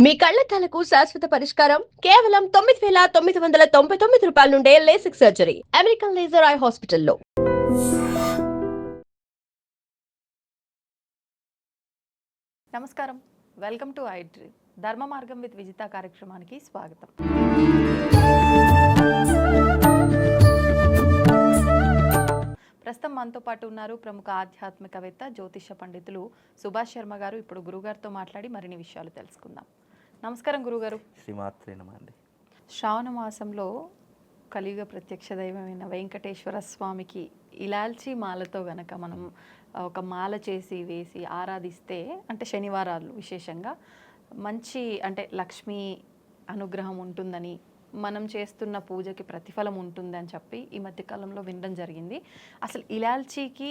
మీ కళ్లద్దాలకు శాశ్వత పరిష్కారం కేవలం 9,999 రూపాయల నుండే LASIK surgery American laser eye హాస్పిటల్లో. నమస్కారం, వెల్కమ్ టు ఐ డ్రీమ్. ధర్మ మార్గం విత్ విజిత కార్యక్రమానికి స్వాగతం. ప్రస్తుతం మనతో పాటు ఉన్నారు ప్రముఖ ఆధ్యాత్మికవేత్త జ్యోతిష పండితులు సుభాష్ శర్మ గారు. ఇప్పుడు గురుగారితో మాట్లాడి మరిన్ని విషయాలు తెలుసుకుందాం. నమస్కారం గురుగారు. శ్రీమాత్రే నమః అండి. శ్రావణ మాసంలో కలియుగ ప్రత్యక్ష దైవమైన వెంకటేశ్వర స్వామికి ఇలాల్చి మాలతో గనక మనం ఒక మాల చేసి వేసి ఆరాధిస్తే, అంటే శనివారాలు విశేషంగా మంచి అంటే లక్ష్మీ అనుగ్రహం ఉంటుందని, మనం చేస్తున్న పూజకి ప్రతిఫలం ఉంటుందని చెప్పి ఈ మధ్యకాలంలో వినడం జరిగింది. అసలు ఇలాల్చీకి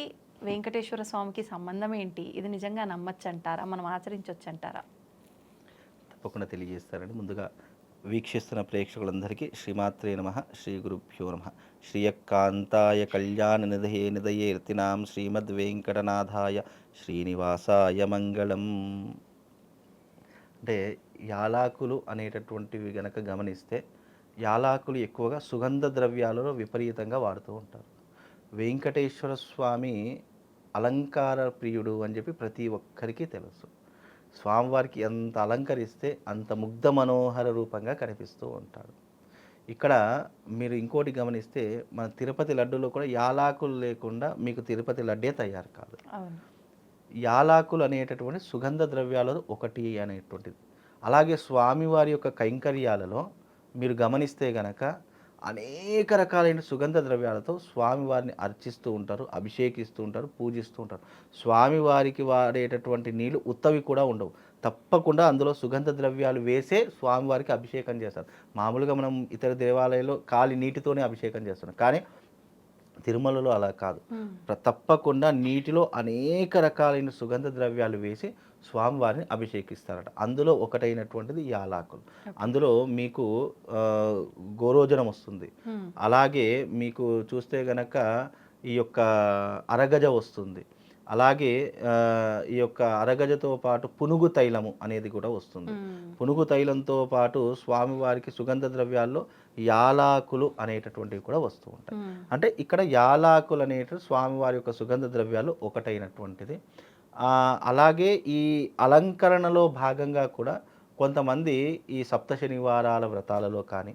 వెంకటేశ్వర స్వామికి సంబంధం ఏంటి? ఇది నిజంగా నమ్మచ్చు అంటారా? మనం ఆచరించవచ్చు అంటారా? తప్పకుండా తెలియజేస్తారండి. ముందుగా వీక్షిస్తున్న ప్రేక్షకులందరికీ శ్రీమాత్రే నమః, శ్రీ గురుభ్యో నమః. శ్రీయకాంతాయ కళ్యాణ నిధయే నిధయే రతినాం శ్రీమద్ వెంకటనాథాయ శ్రీనివాసాయ మంగళం. అంటే యాలాకులు అనేటటువంటివి గనక గమనిస్తే, యాలాకులు ఎక్కువగా సుగంధ ద్రవ్యాలలో విపరీతంగా వాడుతూ ఉంటారు. వెంకటేశ్వర స్వామి అలంకార ప్రియుడు అని చెప్పి ప్రతి ఒక్కరికి తెలుసు. స్వామివారికి ఎంత అలంకరిస్తే అంత ముగ్ధ మనోహర రూపంగా కనిపిస్తూ ఉంటాడు. ఇక్కడ మీరు ఇంకోటి గమనిస్తే, మన తిరుపతి లడ్డూలో కూడా యాలాకులు లేకుండా మీకు తిరుపతి లడ్డే తయారు కాదు. యాలాకులు అనేటటువంటి సుగంధ ద్రవ్యాలలో ఒకటి అనేటువంటిది. అలాగే స్వామివారి యొక్క కైంకర్యాలలో మీరు గమనిస్తే గనక అనేక రకాలైన సుగంధ ద్రవ్యాలతో స్వామివారిని అర్చిస్తూ ఉంటారు, అభిషేకిస్తూ ఉంటారు, పూజిస్తూ ఉంటారు. స్వామివారికి వాడేటటువంటి నీళ్ళు ఉత్తవి కూడా ఉండవు. తప్పకుండా అందులో సుగంధ ద్రవ్యాలు వేసే స్వామివారికి అభిషేకం చేస్తారు. మామూలుగా మనం ఇతర దేవాలయాల్లో ఖాళీ నీటితోనే అభిషేకం చేస్తున్నాం, కానీ తిరుమలలో అలా కాదు. తప్పకుండా నీటిలో అనేక రకాలైన సుగంధ ద్రవ్యాలు వేసి స్వామివారిని అభిషేకిస్తారట. అందులో ఒకటైనటువంటిది యాలాకులు. అందులో మీకు గోరోజనం వస్తుంది. అలాగే మీకు చూస్తే గనక ఈ యొక్క అరగజ వస్తుంది. అలాగే ఈ యొక్క అరగజతో పాటు పునుగు తైలము అనేది కూడా వస్తుంది. పునుగు తైలంతో పాటు స్వామివారికి సుగంధ ద్రవ్యాల్లో యాలాకులు అనేటటువంటివి కూడా వస్తూ ఉంటాయి. అంటే ఇక్కడ యాలాకులు అనేటివి స్వామివారి యొక్క సుగంధ ద్రవ్యాలు ఒకటైనటువంటిది. అలాగే ఈ అలంకరణలో భాగంగా కూడా కొంతమంది ఈ సప్త శనివారాల వ్రతాలలో కానీ,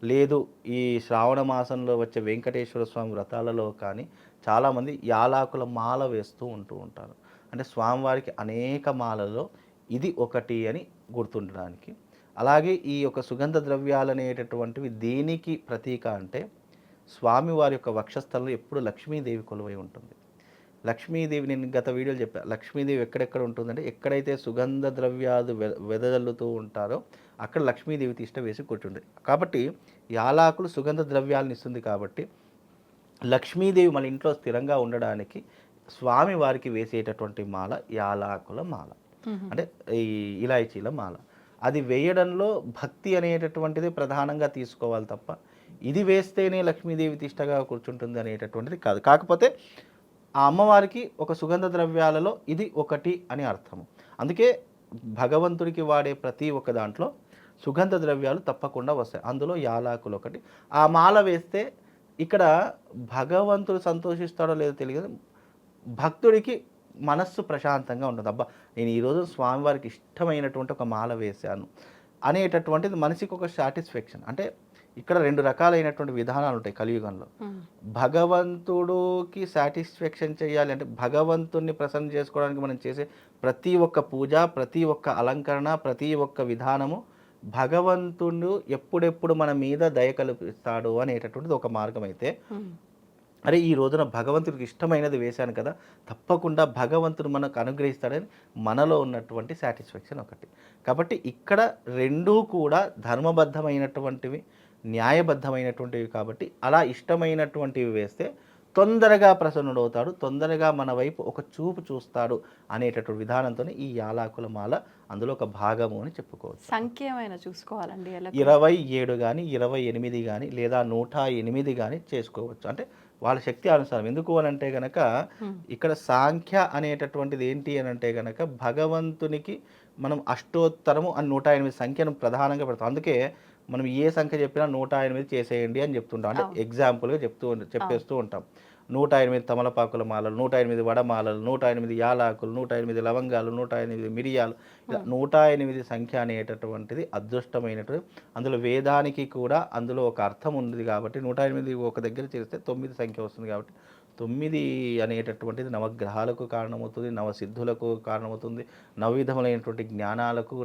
లేదు ఈ శ్రావణ మాసంలో వచ్చే వెంకటేశ్వర స్వామి వ్రతాలలో కానీ చాలామంది యాలాకుల మాల వేస్తూ ఉంటారు. అంటే స్వామివారికి అనేక మాలలో ఇది ఒకటి అని గుర్తుండడానికి. అలాగే ఈ యొక్క సుగంధ ద్రవ్యాలు అనేటటువంటివి దేనికి ప్రతీక అంటే, స్వామివారి యొక్క వక్షస్థలంలో ఎప్పుడు లక్ష్మీదేవి కొలువై ఉంటుంది. లక్ష్మీదేవి, నేను గత వీడియోలో చెప్పాను, లక్ష్మీదేవి ఎక్కడెక్కడ ఉంటుందంటే, ఎక్కడైతే సుగంధ ద్రవ్యాలు వెదజల్లుతూ ఉంటారో అక్కడ లక్ష్మీదేవి తిష్ట వేసి కూర్చుంటుంది. కాబట్టి యాలాకులు సుగంధ ద్రవ్యాలను ఇస్తుంది. కాబట్టి లక్ష్మీదేవి మన ఇంట్లో స్థిరంగా ఉండడానికి స్వామివారికి వేసేటటువంటి మాల యాలాకుల మాల, అంటే ఈ ఇలాయచీల మాల. అది వేయడంలో భక్తి అనేటటువంటిది ప్రధానంగా తీసుకోవాలి తప్ప, ఇది వేస్తేనే లక్ష్మీదేవి తిష్టగా కూర్చుంటుంది అనేటటువంటిది కాదు. కాకపోతే ఆ అమ్మవారికి ఒక సుగంధ ద్రవ్యాలలో ఇది ఒకటి అని అర్థము. అందుకే భగవంతుడికి వాడే ప్రతి ఒక్క దాంట్లో సుగంధ ద్రవ్యాలు తప్పకుండా వస్తాయి. అందులో యాలాకులు ఒకటి. ఆ మాల వేస్తే ఇక్కడ భగవంతుడు సంతోషిస్తాడో లేదో తెలియదు, భక్తుడికి మనస్సు ప్రశాంతంగా ఉంటుంది. అబ్బా, నేను ఈరోజు స్వామివారికి ఇష్టమైనటువంటి ఒక మాల వేశాను అనేటటువంటిది మనిషికి ఒక సాటిస్ఫాక్షన్. అంటే ఇక్కడ రెండు రకాలైనటువంటి విధానాలు ఉంటాయి కలియుగంలో. భగవంతుడికి సాటిస్ఫాక్షన్ చేయాలి అంటే, భగవంతుడిని ప్రసన్న చేసుకోవడానికి మనం చేసే ప్రతి ఒక్క పూజ, ప్రతి ఒక్క అలంకరణ, ప్రతి ఒక్క విధానము భగవంతుడు ఎప్పుడెప్పుడు మన మీద దయ కల్పిస్తాడు అనేటటువంటిది ఒక మార్గం అయితే, అరే ఈ రోజున భగవంతుడికి ఇష్టమైనది వేశాను కదా, తప్పకుండా భగవంతుడు మనకు అనుగ్రహిస్తాడని మనలో ఉన్నటువంటి సాటిస్ఫాక్షన్ ఒకటి. కాబట్టి ఇక్కడ రెండూ కూడా ధర్మబద్ధమైనటువంటివి, న్యాయబద్ధమైనటువంటివి. కాబట్టి అలా ఇష్టమైనటువంటివి వేస్తే తొందరగా ప్రసన్నుడవుతాడు, తొందరగా మన వైపు ఒక చూపు చూస్తాడు అనేటటువంటి విధానంతో ఈ యాలాకుల మాల అందులో ఒక భాగము అని చెప్పుకోవచ్చు. సంఖ్యమైన చూసుకోవాలండి, 27 కానీ 28 కానీ లేదా 108 కానీ చేసుకోవచ్చు. అంటే వాళ్ళ శక్తి అనుసారం. ఎందుకు అని అంటే గనక ఇక్కడ సాంఖ్య అనేటటువంటిది ఏంటి అని అంటే గనక భగవంతునికి మనం అష్టోత్తరము అని 108 సంఖ్యను ప్రధానంగా పెడతాం. అందుకే మనం ఏ సంఖ్య చెప్పినా 108 చేసేయండి అని చెప్తుంటాం. అంటే ఎగ్జాంపుల్గా చెప్పేస్తూ ఉంటాం. 108 తమలపాకుల మాలలు, 108 వడమాలలు, 108 యాలాకులు, 108 లవంగాలు, 108 మిరియాలు, ఇలా 108 సంఖ్య అనేటటువంటిది అదృష్టమైనటువంటి. అందులో వేదానికి కూడా అందులో ఒక అర్థం ఉంది కాబట్టి 108 ఒక దగ్గర చేస్తే 9 సంఖ్య వస్తుంది కాబట్టి 9 అనేటటువంటిది నవగ్రహాలకు కారణమవుతుంది, నవసిద్ధులకు కారణమవుతుంది, నవవిధములైనటువంటి జ్ఞానాలకు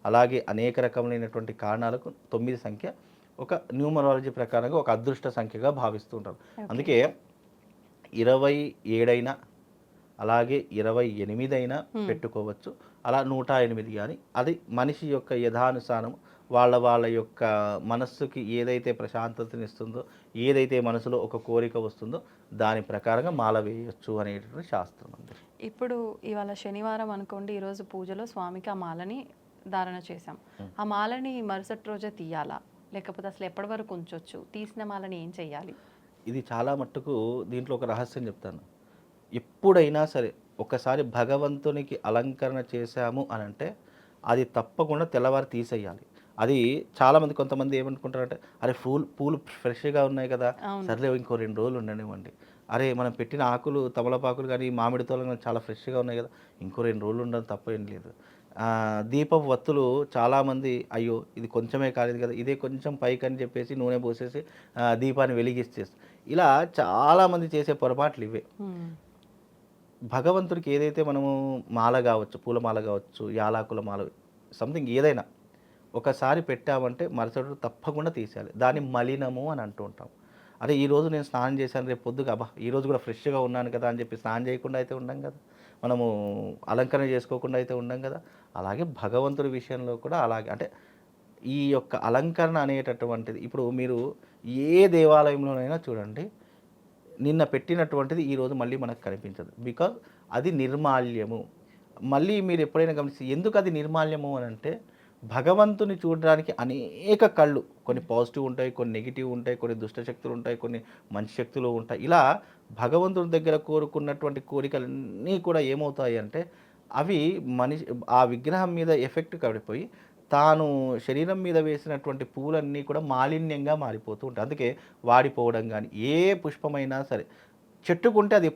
అలాగే అనేక రకములైనటువంటి కారణాలకు 9 సంఖ్య ఒక న్యూమరాలజీ ప్రకారంగా ఒక అదృష్ట సంఖ్యగా భావిస్తుంటారు. అందుకే 27 అయినా అలాగే 28 అయినా పెట్టుకోవచ్చు. అలా 108 కానీ అది మనిషి యొక్క యథానుసారం వాళ్ళ యొక్క మనస్సుకి ఏదైతే ప్రశాంతతనిస్తుందో, ఏదైతే మనసులో ఒక కోరిక వస్తుందో దాని ప్రకారంగా మాల వేయొచ్చు అనేటటువంటి శాస్త్రం అండి. ఇప్పుడు ఇవాళ శనివారం అనుకోండి, ఈరోజు పూజలో స్వామికి ఆ మాలని ధారణ చేశాం. ఆ మాలని మరుసటి రోజే తీయాలా, లేకపోతే అసలు ఎప్పటి వరకు ఉంచొచ్చు? తీసిన మాలని ఏం చెయ్యాలి? ఇది చాలా మట్టుకు దీంట్లో ఒక రహస్యం చెప్తాను. ఎప్పుడైనా సరే ఒకసారి భగవంతునికి అలంకరణ చేశాము అని అంటే అది తప్పకుండా తెల్లవారు తీసేయాలి. అది చాలామంది కొంతమంది ఏమనుకుంటారంటే, అరే పూలు ఫ్రెష్గా ఉన్నాయి కదా, సర్లే ఇంకో 2 రోజులు ఉండనివ్వండి. అరే మనం పెట్టిన ఆకులు తమలపాకులు కానీ మామిడి తోలు కానీ చాలా ఫ్రెష్గా ఉన్నాయి కదా, ఇంకో 2 రోజులు ఉండడం తప్పేం లేదు. దీపపు వత్తులు చాలామంది అయ్యో ఇది కొంచెమే కాలేదు కదా, ఇదే కొంచెం పైకని చెప్పేసి నూనె పోసేసి దీపాన్ని వెలిగిస్తేస్తారు. ఇలా చాలామంది చేసే పొరపాట్లు ఇవే. భగవంతుడికి ఏదైతే మనము మాల కావచ్చు, పూలమాల కావచ్చు, యాలాకుల మాల, సంథింగ్ ఏదైనా ఒకసారి పెట్టామంటే మరుసటి రోజు తప్పకుండా తీసేయాలి. దాన్ని మలినము అని అంటూ ఉంటాం. అదే ఈరోజు నేను స్నానం చేశాను, రేపు పొద్దుగా ఈరోజు కూడా ఫ్రెష్గా ఉన్నాను కదా అని చెప్పి స్నానం చేయకుండా అయితే ఉండం కదా, మనము అలంకరణ చేసుకోకుండా అయితే ఉండం కదా. అలాగే భగవంతుడి విషయంలో కూడా అలాగే. అంటే ఈ యొక్క అలంకరణ అనేటటువంటిది ఇప్పుడు మీరు ఏ దేవాలయంలోనైనా చూడండి, నిన్న పెట్టినటువంటిది ఈరోజు మళ్ళీ మనకు కనిపించదు. బికాజ్ అది నిర్మాల్యము. మళ్ళీ మీరు ఎప్పుడైనా గమనిస్తే ఎందుకు అది నిర్మాల్యము అని అంటే, భగవంతుని చూడడానికి అనేక కళ్ళు, కొన్ని పాజిటివ్ ఉంటాయి, కొన్ని నెగిటివ్ ఉంటాయి, కొన్ని దుష్టశక్తులు ఉంటాయి, కొన్ని మంచి శక్తులు ఉంటాయి. ఇలా భగవంతుడి దగ్గర కోరుకున్నటువంటి కోరికలన్నీ కూడా ఏమవుతాయి అంటే అవి ఆ విగ్రహం మీద ఎఫెక్ట్ పడిపోయి తాను శరీరం మీద వేసినటువంటి పూలన్నీ కూడా మాలిన్యంగా మారిపోతూ ఉంటాయి. అందుకే వాడిపోవడం కానీ, ఏ పుష్పమైనా సరే చెట్టుకుంటే అది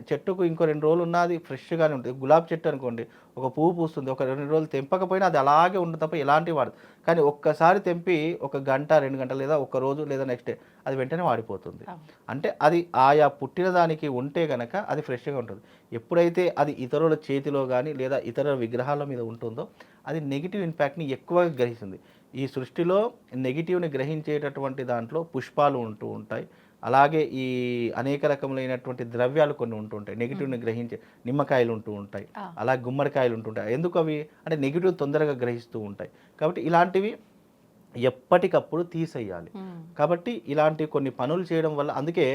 చెట్టుకు ఇంకో 2 రోజులు ఉన్నా అది ఫ్రెష్గానే ఉంటుంది. గులాబీ చెట్టు అనుకోండి, ఒక పువ్వు పూస్తుంది, ఒక 2 రోజులు తెంపకపోయినా అది అలాగే ఉంటుంది తప్ప ఎలాంటి వాడదు. కానీ ఒక్కసారి తెంపి 1 గంట 2 గంటలు లేదా 1 రోజు లేదా నెక్స్ట్ డే అది వెంటనే వాడిపోతుంది. అంటే అది ఆయా పుట్టిన దానికి ఉంటే కనుక అది ఫ్రెష్గా ఉంటుంది. ఎప్పుడైతే అది ఇతరుల చేతిలో కానీ లేదా ఇతర విగ్రహాల మీద ఉంటుందో అది నెగిటివ్ ఇంపాక్ట్ని ఎక్కువగా గ్రహిస్తుంది. ఈ సృష్టిలో నెగిటివ్ని గ్రహించేటటువంటి దాంట్లో పుష్పాలు ఉంటూ ఉంటాయి, అలాగే ఈ అనేక రకములైనటువంటి ద్రవ్యాలు కొన్ని ఉంటుంటాయి నెగిటివ్ని గ్రహించే. నిమ్మకాయలు ఉంటూ ఉంటాయి, అలాగే గుమ్మడికాయలు ఉంటుంటాయి. ఎందుకు అవి అంటే నెగిటివ్ తొందరగా గ్రహిస్తూ ఉంటాయి. కాబట్టి ఇలాంటివి ఎప్పటికప్పుడు తీసేయాలి. కాబట్టి ఇలాంటి కొన్ని పనులు చేయడం వల్ల, అందుకే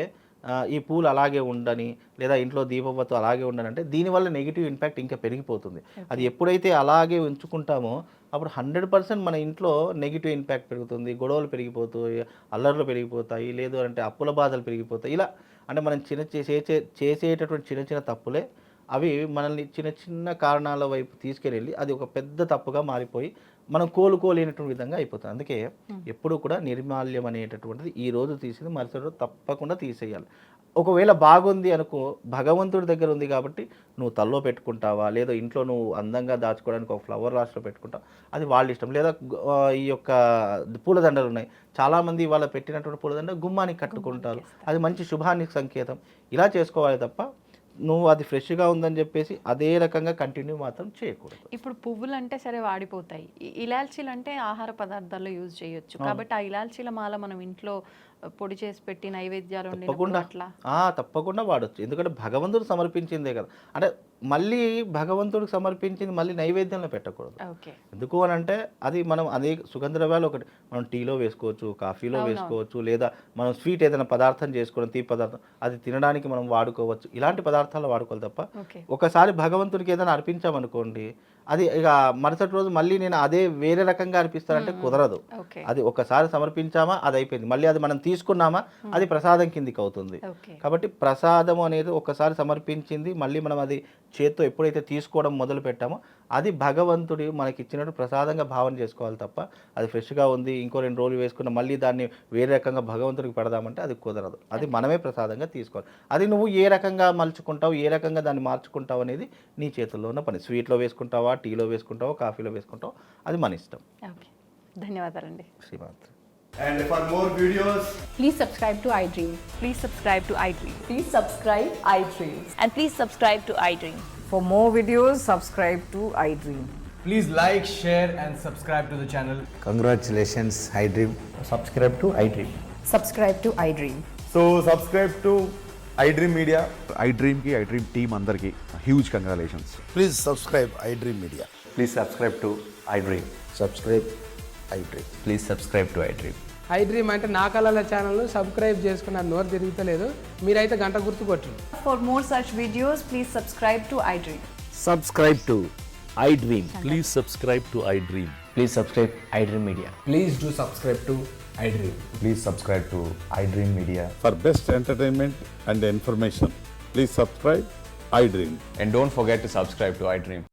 ఈ పూలు అలాగే ఉండని లేదా ఇంట్లో దీపవత్తు అలాగే ఉండని అంటే దీనివల్ల నెగిటివ్ ఇంపాక్ట్ ఇంకా పెరిగిపోతుంది. అది ఎప్పుడైతే అలాగే ఉంచుకుంటామో అప్పుడు 100% మన ఇంట్లో నెగిటివ్ ఇంపాక్ట్ పెరుగుతుంది, గొడవలు పెరిగిపోతాయి, అల్లర్లు పెరిగిపోతాయి, లేదు అంటే అప్పుల బాధలు పెరిగిపోతాయి. ఇలా అంటే మనం చేసేటటువంటి చిన్న చిన్న తప్పులే అవి మనల్ని చిన్న చిన్న కారణాల వైపు తీసుకెళ్ళి అది ఒక పెద్ద తప్పుగా మారిపోయి మనం కోలుకోలేనటువంటి విధంగా అయిపోతుంది. అందుకే ఎప్పుడు కూడా నిర్మాల్యం అనేటటువంటిది ఈ రోజు తీసింది మరుసటి రోజు తప్పకుండా తీసేయాలి. ఒకవేళ బాగుంది అనుకో, భగవంతుడి దగ్గర ఉంది కాబట్టి నువ్వు తల్లో పెట్టుకుంటావా, లేదా ఇంట్లో నువ్వు అందంగా దాచుకోవడానికి ఒక ఫ్లవర్ రాష్లో పెట్టుకుంటావు, అది వాళ్ళ ఇష్టం. లేదా ఈ యొక్క పూలదండలు ఉన్నాయి, చాలామంది వాళ్ళ పెట్టినటువంటి పూలదండ గుమ్మానికి కట్టుకుంటారు, అది మంచి శుభానికి సంకేతం. ఇలా చేసుకోవాలి తప్ప నువ్వు అది ఫ్రెష్గా ఉందని చెప్పేసి అదే రకంగా కంటిన్యూ మాత్రం చేయకూడదు. ఇప్పుడు పువ్వులు అంటే సరే వాడిపోతాయి, ఇలాచీలు అంటే ఆహార పదార్థాల్లో యూజ్ చేయొచ్చు. కాబట్టి ఆ ఇలాచీల మాల మనం ఇంట్లో పొడి చేసి పెట్టి నైవేద్యాలు తప్పకుండా వాడచ్చు. ఎందుకంటే భగవంతుడు సమర్పించిందే కదా. అంటే మళ్ళీ భగవంతుడికి సమర్పించింది మళ్ళీ నైవేద్యంలో పెట్టకూడదు. ఎందుకు అని అంటే అది మనం అదే సుగంధ ద్రవ్యాలు ఒకటి మనం టీలో వేసుకోవచ్చు, కాఫీలో వేసుకోవచ్చు, లేదా మనం స్వీట్ ఏదైనా పదార్థం చేసుకోవడం, తీపి పదార్థం అది తినడానికి మనం వాడుకోవచ్చు. ఇలాంటి పదార్థాలు వాడుకోవాలి తప్ప ఒకసారి భగవంతుడికి ఏదైనా అర్పించామనుకోండి, అది ఇక మరుసటి రోజు మళ్ళీ నేను అదే వేరే రకంగా అనిపిస్తానంటే కుదరదు. అది ఒకసారి సమర్పించామా అది అయిపోయింది, మళ్ళీ అది మనం తీసుకున్నామా అది ప్రసాదం కిందికి అవుతుంది. కాబట్టి ప్రసాదం అనేది ఒకసారి సమర్పించింది మళ్ళీ మనం అది చేత్తో ఎప్పుడైతే తీసుకోవడం మొదలు పెట్టామో అది భగవంతుడు మనకి ఇచ్చినట్టు ప్రసాదంగా భావన చేసుకోవాలి తప్ప అది ఫ్రెష్గా ఉంది ఇంకో 2 రోజులు వేసుకున్న మళ్ళీ దాన్ని వేరే రకంగా భగవంతుడికి పెడదామంటే అది కుదరదు. అది మనమే ప్రసాదంగా తీసుకోవాలి. అది నువ్వు ఏ రకంగా మలుచుకుంటావు, ఏ రకంగా దాన్ని మార్చుకుంటావు అనేది నీ చేతుల్లో ఉన్న పని. స్వీట్లో వేసుకుంటావా, టీలో వేసుకుంటావా, కాఫీలో వేసుకుంటావా, అది మన ఇష్టం. ఓకే, ధన్యవాదాలండి. శ్రీమాత్రి. And for more videos, Please subscribe to iDream. Please subscribe to iDream. Please subscribe iDream. and please subscribe to iDream. For more videos, subscribe to iDream. please like, share, and subscribe to the channel. Congratulations, iDream. Subscribe to iDream. Subscribe to iDream. So subscribe to iDream Media. iDream की iDream team अंदर की huge congratulations. Please subscribe iDream Media. Please subscribe to iDream. Subscribe iDream. Please subscribe to iDream. iDream అంటే నా కళల channel subscribe చేసుకున్న నోరు తిరుగుతలేదు, మీరైతే గంట గుర్తు కొట్టండి. For more such videos, please subscribe to iDream. Subscribe to iDream. Please subscribe to iDream. Please subscribe iDream Media. Please do subscribe to iDream. Please subscribe to iDream Media. For best entertainment and information, please subscribe iDream. And don't forget to subscribe to iDream.